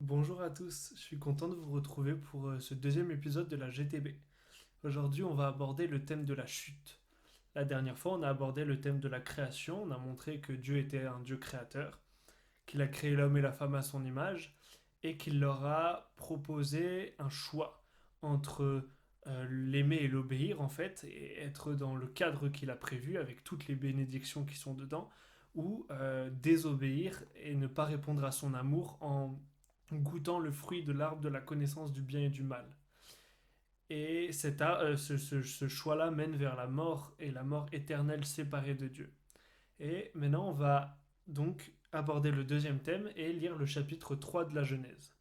Bonjour à tous, je suis content de vous retrouver pour ce deuxième épisode de la GTB. Aujourd'hui, on va aborder le thème de la chute. La dernière fois, on a abordé le thème de la création, on a montré que Dieu était un Dieu créateur, qu'il a créé l'homme et la femme à son image, et qu'il leur a proposé un choix entre l'aimer et l'obéir, en fait, et être dans le cadre qu'il a prévu, avec toutes les bénédictions qui sont dedans, ou désobéir et ne pas répondre à son amour en goûtant le fruit de l'arbre de la connaissance du bien et du mal. Et ce choix-là mène vers la mort et la mort éternelle séparée de Dieu. Et maintenant, on va donc aborder le deuxième thème et lire le chapitre 3 de la Genèse.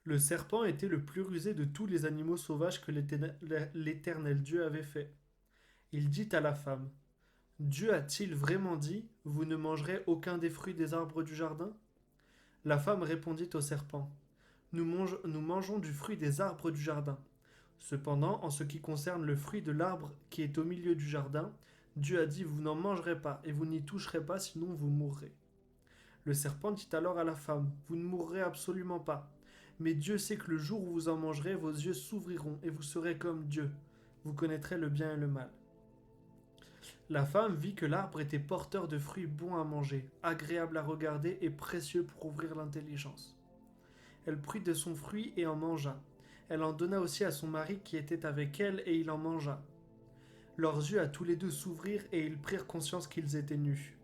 Le serpent était le plus rusé de tous les animaux sauvages que l'Éternel Dieu avait fait. Il dit à la femme: Dieu a-t-il vraiment dit: Vous ne mangerez aucun des fruits des arbres du jardin? La femme répondit au serpent: Nous mangeons du fruit des arbres du jardin. Cependant, en ce qui concerne le fruit de l'arbre qui est au milieu du jardin, Dieu a dit: Vous n'en mangerez pas, et vous n'y toucherez pas, sinon vous mourrez. Le serpent dit alors à la femme: Vous ne mourrez absolument pas. Mais Dieu sait que le jour où vous en mangerez, vos yeux s'ouvriront, et vous serez comme Dieu. Vous connaîtrez le bien et le mal. La femme vit que l'arbre était porteur de fruits bons à manger, agréables à regarder et précieux pour ouvrir l'intelligence. Elle prit de son fruit et en mangea. Elle en donna aussi à son mari qui était avec elle, et il en mangea. Leurs yeux à tous les deux s'ouvrirent, et ils prirent conscience qu'ils étaient nus.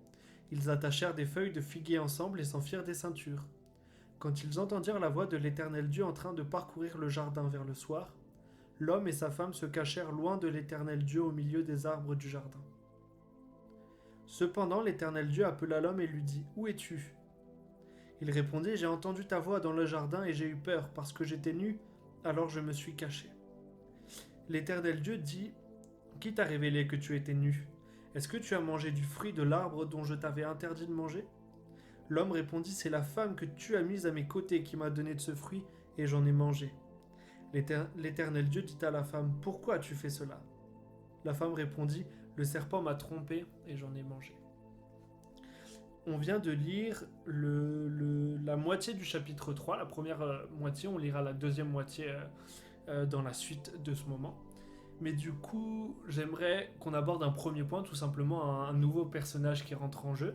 Ils attachèrent des feuilles de figuier ensemble et s'en firent des ceintures. Quand ils entendirent la voix de l'Éternel Dieu en train de parcourir le jardin vers le soir, l'homme et sa femme se cachèrent loin de l'Éternel Dieu au milieu des arbres du jardin. Cependant l'Éternel Dieu appela l'homme et lui dit: Où es-tu? Il répondit: J'ai entendu ta voix dans le jardin et j'ai eu peur parce que j'étais nu, alors je me suis caché. L'Éternel Dieu dit: Qui t'a révélé que tu étais nu? Est-ce que tu as mangé du fruit de l'arbre dont je t'avais interdit de manger? L'homme répondit: C'est la femme que tu as mise à mes côtés qui m'a donné de ce fruit, et j'en ai mangé. L'Éternel Dieu dit à la femme: Pourquoi as-tu fait cela? La femme répondit: Le serpent m'a trompé et j'en ai mangé. On vient de lire la moitié du chapitre 3, la première moitié, on lira la deuxième moitié dans la suite de ce moment. Mais du coup, j'aimerais qu'on aborde un premier point, tout simplement un nouveau personnage qui rentre en jeu,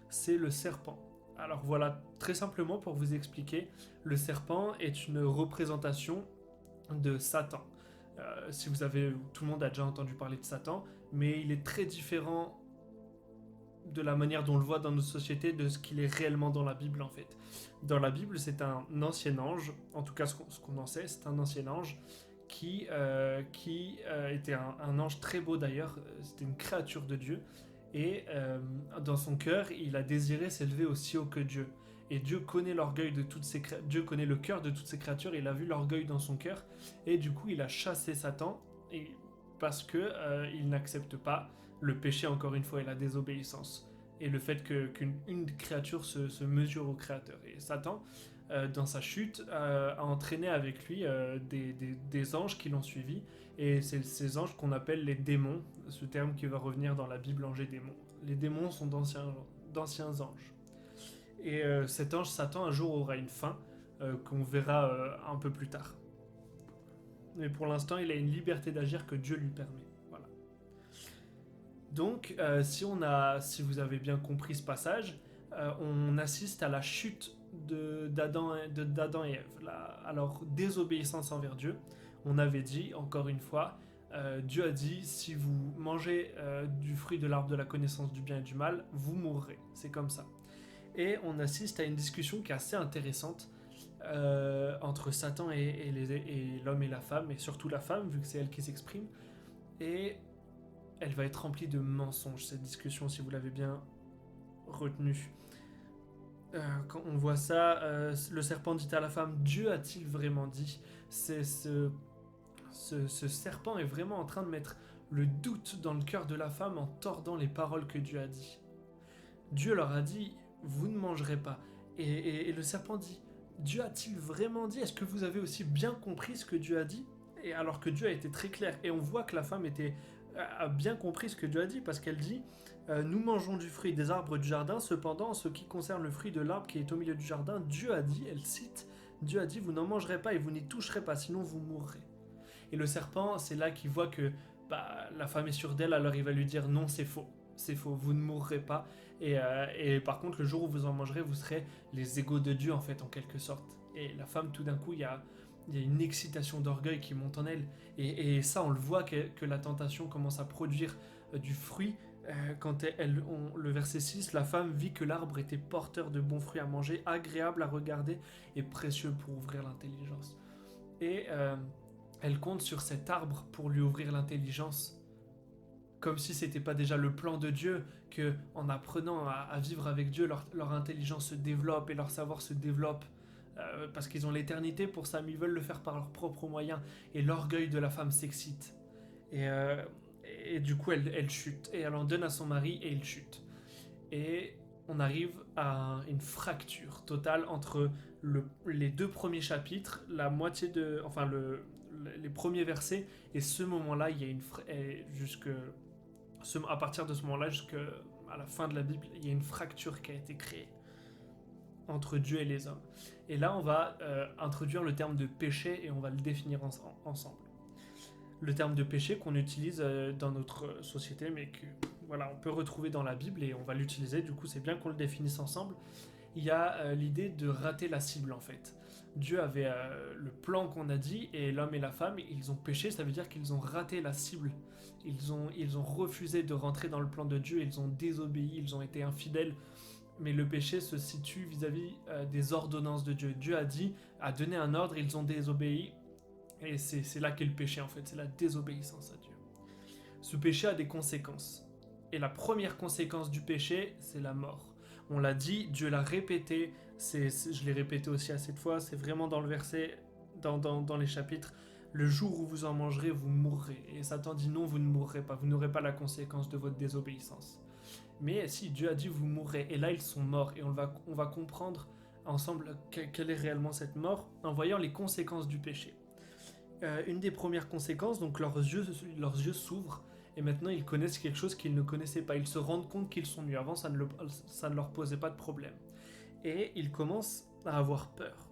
c'est le serpent. Alors voilà, très simplement pour vous expliquer, le serpent est une représentation de Satan. Si vous avez, tout le monde a déjà entendu parler de Satan, mais il est très différent de la manière dont on le voit dans nos sociétés de ce qu'il est réellement dans la Bible en fait. Dans la Bible, c'est un ancien ange, en tout cas ce qu'on en sait, c'est un ancien ange qui était un ange très beau d'ailleurs, c'était une créature de Dieu, et dans son cœur, il a désiré s'élever aussi haut que Dieu. Et Dieu connaît l'orgueil de toutes ces Dieu connaît le cœur de toutes ces créatures, et il a vu l'orgueil dans son cœur, et du coup il a chassé Satan, et parce que il n'accepte pas le péché encore une fois et la désobéissance et le fait qu'une créature se mesure au créateur. Et Satan, dans sa chute, a entraîné avec lui des anges qui l'ont suivi, et c'est ces anges qu'on appelle les démons, ce terme qui va revenir dans la Bible, ange et démons. Les démons sont d'anciens anges. Et cet ange Satan un jour aura une fin qu'on verra un peu plus tard. Mais pour l'instant, il a une liberté d'agir que Dieu lui permet. Voilà. Donc, si vous avez bien compris ce passage, on assiste à la chute d'Adam et Ève. Alors, désobéissance envers Dieu. On avait dit, encore une fois, Dieu a dit: si vous mangez du fruit de l'arbre de la connaissance du bien et du mal, vous mourrez. C'est comme ça. Et on assiste à une discussion qui est assez intéressante entre Satan et l'homme et la femme, et surtout la femme, vu que c'est elle qui s'exprime. Et elle va être remplie de mensonges, cette discussion, si vous l'avez bien retenue. Quand on voit ça, le serpent dit à la femme: Dieu a-t-il vraiment dit? C'est ce serpent est vraiment en train de mettre le doute dans le cœur de la femme en tordant les paroles que Dieu a dit. Dieu leur a dit: Vous ne mangerez pas. Et le serpent dit: Dieu a-t-il vraiment dit? Est-ce que vous avez aussi bien compris ce que Dieu a dit? Et alors que Dieu a été très clair. Et on voit que la femme était a bien compris ce que Dieu a dit, parce qu'elle dit nous mangeons du fruit des arbres du jardin, cependant, en ce qui concerne le fruit de l'arbre qui est au milieu du jardin, Dieu a dit, elle cite, Dieu a dit, vous n'en mangerez pas et vous n'y toucherez pas, sinon vous mourrez. Et le serpent, c'est là qu'il voit que la femme est sûre d'elle, alors il va lui dire non, c'est faux, vous ne mourrez pas. Et par contre, le jour où vous en mangerez, vous serez les égaux de Dieu, en fait, en quelque sorte. Et la femme, tout d'un coup, il y a une excitation d'orgueil qui monte en elle. Et ça, on le voit que la tentation commence à produire du fruit. Quand le verset 6, la femme vit que l'arbre était porteur de bons fruits à manger, agréable à regarder et précieux pour ouvrir l'intelligence. Et elle compte sur cet arbre pour lui ouvrir l'intelligence, comme si c'était pas déjà le plan de Dieu, que en apprenant à vivre avec Dieu, leur intelligence se développe et leur savoir se développe, parce qu'ils ont l'éternité pour ça, mais ils veulent le faire par leurs propres moyens, et l'orgueil de la femme s'excite. Et, euh, et du coup, elle chute, et elle en donne à son mari, et il chute. Et on arrive à une fracture totale entre les deux premiers chapitres, la moitié de, enfin les premiers versets, et ce moment-là, il y a à partir de ce moment-là jusqu'à la fin de la Bible, il y a une fracture qui a été créée entre Dieu et les hommes. Et là, on va introduire le terme de péché et on va le définir ensemble. Le terme de péché qu'on utilise dans notre société, mais que voilà, on peut retrouver dans la Bible et on va l'utiliser. Du coup, c'est bien qu'on le définisse ensemble. Il y a l'idée de rater la cible, en fait. Dieu avait le plan qu'on a dit, et l'homme et la femme, ils ont péché, ça veut dire qu'ils ont raté la cible. Ils ont refusé de rentrer dans le plan de Dieu, ils ont désobéi, ils ont été infidèles. Mais le péché se situe vis-à-vis des ordonnances de Dieu. Dieu a donné un ordre, ils ont désobéi, et c'est là qu'est le péché, en fait, c'est la désobéissance à Dieu. Ce péché a des conséquences. Et la première conséquence du péché, c'est la mort. On l'a dit, Dieu l'a répété, je l'ai répété aussi assez de fois, c'est vraiment dans le verset, dans les chapitres, le jour où vous en mangerez, vous mourrez. Et Satan dit non, vous ne mourrez pas, vous n'aurez pas la conséquence de votre désobéissance. Mais si, Dieu a dit vous mourrez, et là ils sont morts, et on va comprendre ensemble quelle est réellement cette mort en voyant les conséquences du péché. Une des premières conséquences, donc leurs yeux s'ouvrent, et maintenant ils connaissent quelque chose qu'ils ne connaissaient pas. Ils se rendent compte qu'ils sont nus. Avant, ça ne leur posait pas de problème. Et ils commencent à avoir peur.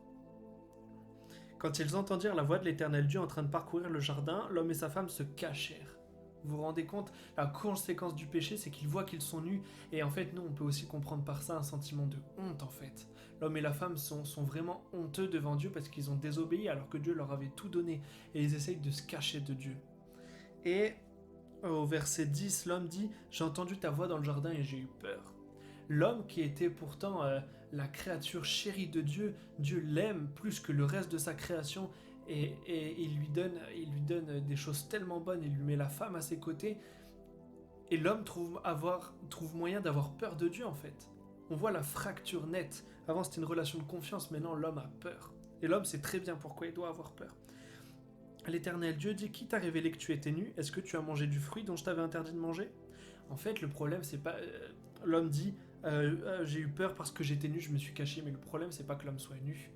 Quand ils entendirent la voix de l'Éternel Dieu en train de parcourir le jardin, l'homme et sa femme se cachèrent. Vous vous rendez compte? La conséquence du péché, c'est qu'ils voient qu'ils sont nus. Et en fait, nous, on peut aussi comprendre par ça un sentiment de honte, en fait. L'homme et la femme sont vraiment honteux devant Dieu parce qu'ils ont désobéi alors que Dieu leur avait tout donné. Et ils essayent de se cacher de Dieu. Et au verset 10, l'homme dit « J'ai entendu ta voix dans le jardin et j'ai eu peur ». L'homme qui était pourtant la créature chérie de Dieu, Dieu l'aime plus que le reste de sa création et il lui donne des choses tellement bonnes, il lui met la femme à ses côtés et l'homme trouve moyen d'avoir peur de Dieu en fait. On voit la fracture nette. Avant c'était une relation de confiance, maintenant l'homme a peur. Et l'homme sait très bien pourquoi il doit avoir peur. L'Éternel Dieu dit « Qui t'a révélé que tu étais nu? Est-ce que tu as mangé du fruit dont je t'avais interdit de manger ?» En fait, le problème, c'est pas... l'homme dit j'ai eu peur parce que j'étais nu, je me suis caché. Mais le problème, c'est pas que l'homme soit nu.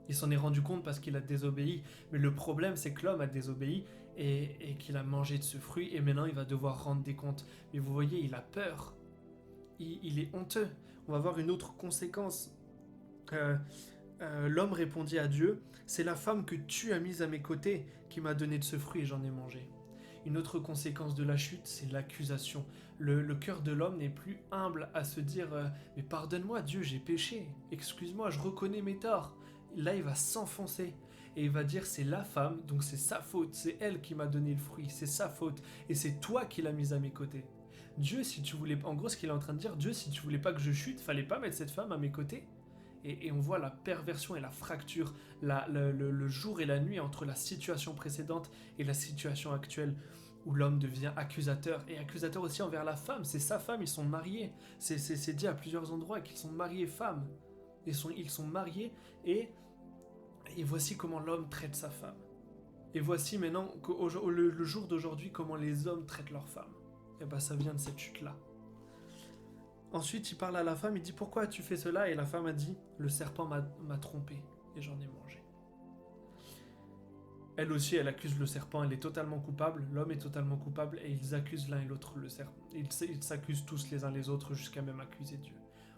Il s'en est rendu compte parce qu'il a désobéi. Mais le problème, c'est que l'homme a désobéi et qu'il a mangé de ce fruit. Et maintenant, il va devoir rendre des comptes. Mais vous voyez, il a peur. Il est honteux. On va voir une autre conséquence. L'homme répondit à Dieu, c'est la femme que tu as mise à mes côtés qui m'a donné de ce fruit et j'en ai mangé. Une autre conséquence de la chute, c'est l'accusation. Le cœur de l'homme n'est plus humble à se dire mais pardonne-moi Dieu, j'ai péché, excuse-moi, je reconnais mes torts. Là, il va s'enfoncer et il va dire c'est la femme, donc c'est sa faute, c'est elle qui m'a donné le fruit, c'est sa faute et c'est toi qui l'as mise à mes côtés. Dieu, si tu voulais, en gros, ce qu'il est en train de dire, Dieu, si tu voulais pas que je chute, fallait pas mettre cette femme à mes côtés. Et on voit la perversion et la fracture, le jour et la nuit entre la situation précédente et la situation actuelle, où l'homme devient accusateur, et accusateur aussi envers la femme, c'est sa femme, ils sont mariés, c'est dit à plusieurs endroits qu'ils sont mariés femmes, ils sont mariés, et voici comment l'homme traite sa femme. Et voici maintenant, le jour d'aujourd'hui, comment les hommes traitent leurs femmes. Et bien ça vient de cette chute-là. Ensuite, il parle à la femme, il dit « Pourquoi as-tu fait cela ?» Et la femme a dit « Le serpent m'a trompé et j'en ai mangé. » Elle aussi, elle accuse le serpent, elle est totalement coupable, l'homme est totalement coupable, et ils accusent l'un et l'autre le serpent. Ils s'accusent tous les uns les autres jusqu'à même accuser Dieu.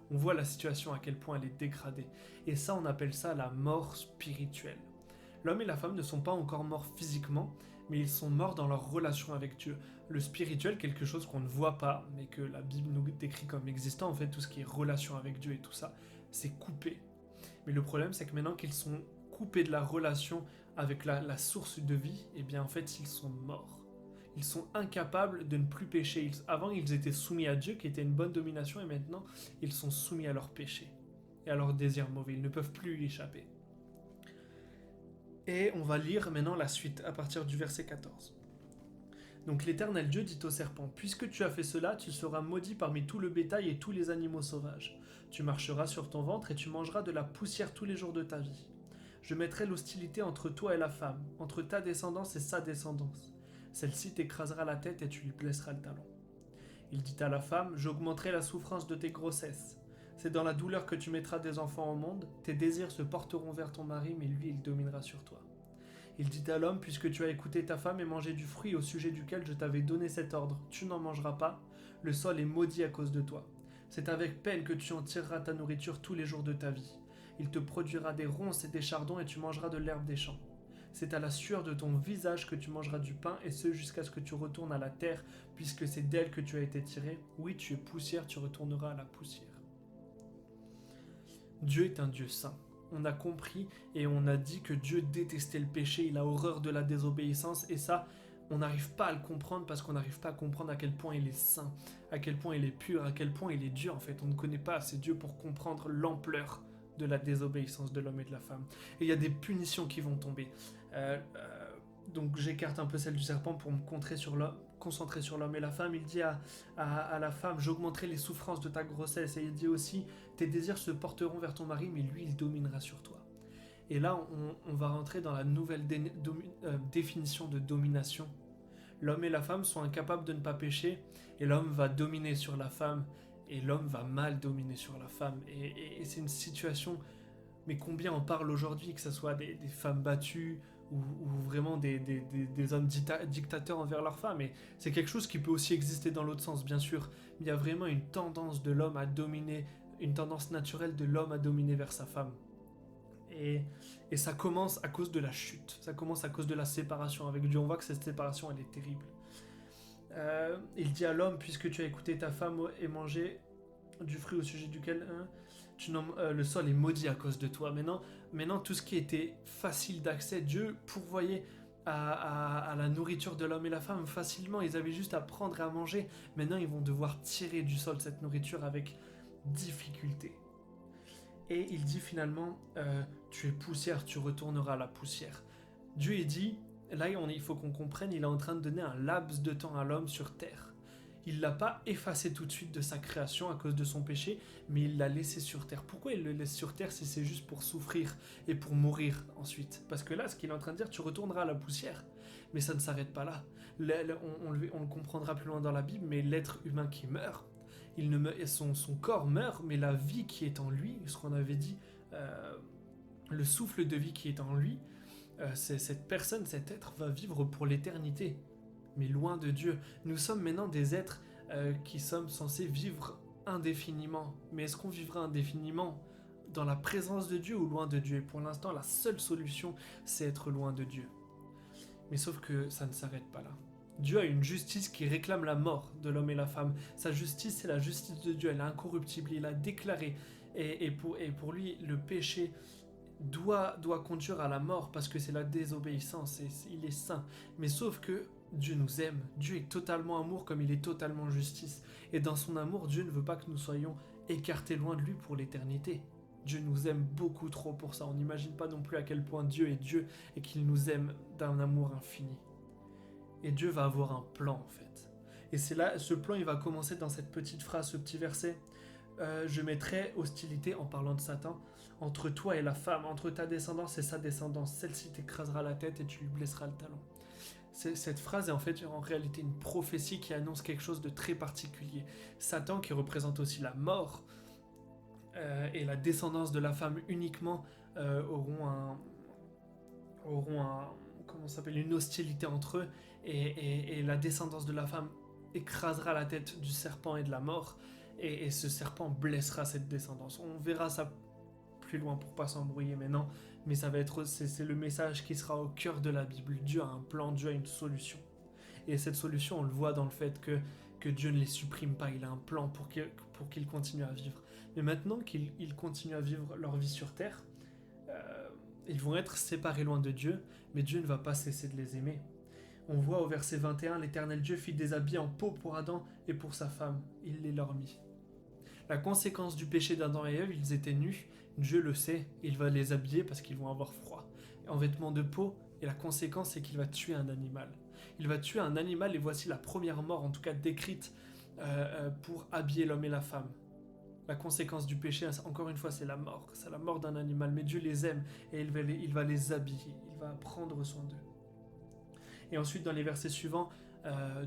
On voit la situation à quel point elle est dégradée. Et ça, on appelle ça la mort spirituelle. L'homme et la femme ne sont pas encore morts physiquement, mais ils sont morts dans leur relation avec Dieu. Le spirituel, quelque chose qu'on ne voit pas, mais que la Bible nous décrit comme existant, en fait, tout ce qui est relation avec Dieu et tout ça, c'est coupé. Mais le problème, c'est que maintenant qu'ils sont coupés de la relation avec la source de vie, eh bien, en fait, ils sont morts. Ils sont incapables de ne plus pécher. Avant, ils étaient soumis à Dieu, qui était une bonne domination, et maintenant, ils sont soumis à leurs péchés et à leurs désirs mauvais. Ils ne peuvent plus y échapper. Et on va lire maintenant la suite, à partir du verset 14. Donc l'Éternel Dieu dit au serpent, « Puisque tu as fait cela, tu seras maudit parmi tout le bétail et tous les animaux sauvages. Tu marcheras sur ton ventre et tu mangeras de la poussière tous les jours de ta vie. Je mettrai l'hostilité entre toi et la femme, entre ta descendance et sa descendance. Celle-ci t'écrasera la tête et tu lui blesseras le talon. » Il dit à la femme, « J'augmenterai la souffrance de tes grossesses. C'est dans la douleur que tu mettras des enfants au monde, tes désirs se porteront vers ton mari, mais lui, il dominera sur toi. » Il dit à l'homme, « Puisque tu as écouté ta femme et mangé du fruit au sujet duquel je t'avais donné cet ordre, tu n'en mangeras pas, le sol est maudit à cause de toi. C'est avec peine que tu en tireras ta nourriture tous les jours de ta vie. Il te produira des ronces et des chardons et tu mangeras de l'herbe des champs. C'est à la sueur de ton visage que tu mangeras du pain, et ce jusqu'à ce que tu retournes à la terre, puisque c'est d'elle que tu as été tiré. Oui, tu es poussière, tu retourneras à la poussière. » Dieu est un Dieu saint. On a compris et on a dit que Dieu détestait le péché, il a horreur de la désobéissance, et ça, on n'arrive pas à le comprendre parce qu'on n'arrive pas à comprendre à quel point il est saint, à quel point il est pur, à quel point il est Dieu en fait. On ne connaît pas assez Dieu pour comprendre l'ampleur de la désobéissance de l'homme et de la femme. Et il y a des punitions qui vont tomber. Donc j'écarte un peu celle du serpent pour me concentrer sur l'homme et la femme. Il dit à la femme, j'augmenterai les souffrances de ta grossesse. Et il dit aussi, tes désirs se porteront vers ton mari, mais lui, il dominera sur toi. Et là, on va rentrer dans la nouvelle définition de domination. L'homme et la femme sont incapables de ne pas pécher, et l'homme va dominer sur la femme, et l'homme va mal dominer sur la femme. Et c'est une situation, mais combien on parle aujourd'hui, que ce soit des femmes battues, ou vraiment des hommes dictateurs envers leurs femmes. Et c'est quelque chose qui peut aussi exister dans l'autre sens, bien sûr. Mais il y a vraiment une tendance de l'homme à dominer, une tendance naturelle de l'homme à dominer vers sa femme. Et ça commence à cause de la chute, ça commence à cause de la séparation avec Dieu. On voit que cette séparation, elle est terrible. Il dit à l'homme, puisque tu as écouté ta femme et mangé du fruit au sujet duquel le sol est maudit à cause de toi. Maintenant, tout ce qui était facile d'accès, Dieu pourvoyait à la nourriture de l'homme et la femme facilement. Ils avaient juste à prendre et à manger. Maintenant, ils vont devoir tirer du sol cette nourriture avec difficulté. Et il dit finalement, tu es poussière, tu retourneras à la poussière. Dieu est dit, là il faut qu'on comprenne, il est en train de donner un laps de temps à l'homme sur terre. Il ne l'a pas effacé tout de suite de sa création à cause de son péché, mais il l'a laissé sur terre. Pourquoi il le laisse sur terre si c'est juste pour souffrir et pour mourir ensuite? Parce que là, ce qu'il est en train de dire, tu retourneras à la poussière. Mais ça ne s'arrête pas là. On le comprendra plus loin dans la Bible, mais l'être humain qui meurt, son corps meurt, mais la vie qui est en lui, ce qu'on avait dit, le souffle de vie qui est en lui, cette personne, cet être va vivre pour l'éternité. Mais loin de Dieu. Nous sommes maintenant des êtres qui sommes censés vivre indéfiniment. Mais est-ce qu'on vivra indéfiniment dans la présence de Dieu ou loin de Dieu? Et pour l'instant, la seule solution, c'est être loin de Dieu. Mais sauf que ça ne s'arrête pas là. Dieu a une justice qui réclame la mort de l'homme et la femme. Sa justice, c'est la justice de Dieu. Elle est incorruptible. Il a déclaré. Et pour lui, le péché doit conduire à la mort parce que c'est la désobéissance. Il est saint. Mais sauf que Dieu nous aime, Dieu est totalement amour comme il est totalement justice. Et dans son amour, Dieu ne veut pas que nous soyons écartés loin de lui pour l'éternité. Dieu nous aime beaucoup trop pour ça. On n'imagine pas non plus à quel point Dieu est Dieu et qu'il nous aime d'un amour infini. Et Dieu va avoir un plan en fait. Et c'est là, ce plan il va commencer dans cette petite phrase, ce petit verset. Je mettrai hostilité, en parlant de Satan, entre toi et la femme, entre ta descendance et sa descendance. Celle-ci t'écrasera la tête et tu lui blesseras le talon. Cette phrase est en réalité une prophétie qui annonce quelque chose de très particulier. Satan, qui représente aussi la mort, et la descendance de la femme uniquement auront un comment ça s'appelle, une hostilité entre eux, et la descendance de la femme écrasera la tête du serpent et de la mort, et ce serpent blessera cette descendance. On verra ça plus loin pour pas s'embrouiller maintenant, mais ça va être, c'est le message qui sera au cœur de la Bible. Dieu a un plan, Dieu a une solution. Et cette solution, on le voit dans le fait que Dieu ne les supprime pas, il a un plan pour qu'ils continuent à vivre. Mais maintenant qu'ils continuent à vivre leur vie sur terre, ils vont être séparés loin de Dieu, mais Dieu ne va pas cesser de les aimer. On voit au verset 21, l'Éternel Dieu fit des habits en peau pour Adam et pour sa femme. Il les leur mit. La conséquence du péché d'Adam et Ève, ils étaient nus. Dieu le sait, il va les habiller parce qu'ils vont avoir froid. En vêtements de peau, et la conséquence, c'est qu'il va tuer un animal. Il va tuer un animal, et voici la première mort, en tout cas décrite, pour habiller l'homme et la femme. La conséquence du péché, encore une fois, c'est la mort. C'est la mort d'un animal, mais Dieu les aime, et il va les habiller, il va prendre soin d'eux. Et ensuite, dans les versets suivants,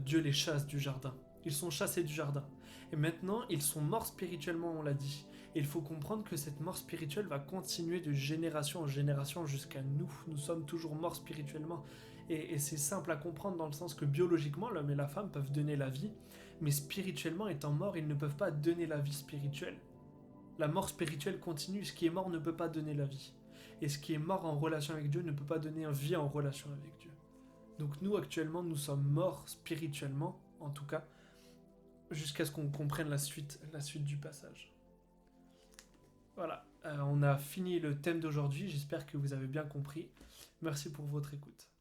Dieu les chasse du jardin. Ils sont chassés du jardin. Et maintenant, ils sont morts spirituellement, on l'a dit. Et il faut comprendre que cette mort spirituelle va continuer de génération en génération jusqu'à nous. Nous sommes toujours morts spirituellement. Et c'est simple à comprendre dans le sens que biologiquement, l'homme et la femme peuvent donner la vie, mais spirituellement, étant morts, ils ne peuvent pas donner la vie spirituelle. La mort spirituelle continue. Ce qui est mort ne peut pas donner la vie. Et ce qui est mort en relation avec Dieu ne peut pas donner une vie en relation avec Dieu. Donc nous, actuellement, nous sommes morts spirituellement, en tout cas, jusqu'à ce qu'on comprenne la suite du passage. Voilà, on a fini le thème d'aujourd'hui, j'espère que vous avez bien compris. Merci pour votre écoute.